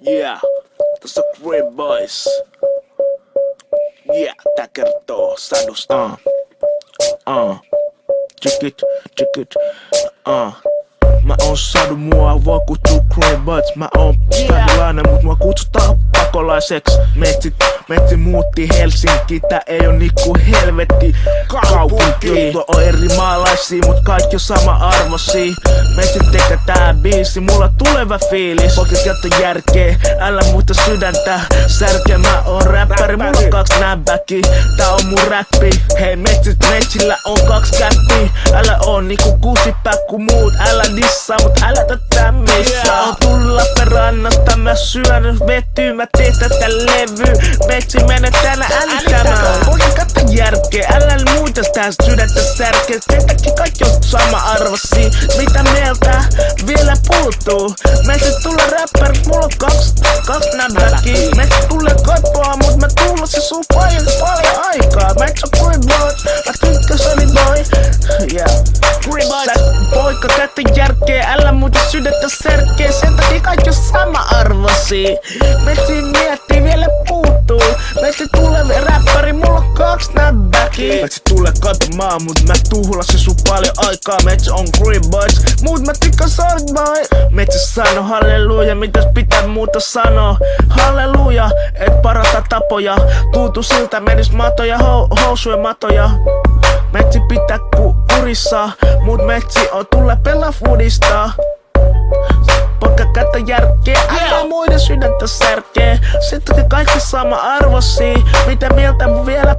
Yeah, tässä on Green Boys. Yeah, tää kertoo sadusta. Check it. Mä oon sadu, mua voi kutsua Green Boys. Mä oon sadulainen, mut mua kutsutaan pakolaiseksi. Metsi muutti Helsinki, tää ei oo niinku helvetti kaupunki. Tuo on eri maalaisia, mut kaikki on sama arvosia. Metsi tekee tää biisi, mulla tuleva fiilis. Pokit käyttö järkeä, älä muuta sydäntä särkeä. Mä oon räppäri, mulla on 2 näbäki. Tää on mun räppi. Hei metsillä on 2 käppi. Älä oo niinku kuusipää ku muut. Älä dissaa, mut älä tätä missä. On tulla perannasta, mä syön vetyä. Mä teen tätä levyä. Metsi mene tänä älyttämään. Pokit käyttö järkeä, älä muuta tää sydäntä särkeä. Teitäkin kaikki on sama arvosia. Mitä mieltä vielä puuttuu? Metsi tulee räppärit, mulla on 2 näbäki. Metsi tulee kaipoa, mut mä tullasin sun paljon aikaa. Metsi on Green Boys, mä kykkäsoni boy. Yeah, Green Boys. Poika käyttö järkeä, älä muuta sydäntä särkeä. Sen takia kaikki on sama arvosia. Metsi miettii vielä puuttuu. Metsi tulee räppäri, mulla on 2 näbäki. Metsi tulee kaipomaan, mut mä tuhlasin sun paljon aikaa. Metsi on Green Boys, mut mä tykkään sorry boy. Metsi sano halleluja, mitäs pitää muuta sanoa? Halleluja, et parata tapoja. Tuntuu siltä menis matoja, housujen matoja. Metsi pitää kurissa, mut metsi on tulle pelaa foodista. Poika käyttö järkeä, älä muiden sydäntä särkeä. Sitten kaikki sama arvosia, mitä mieltä vielä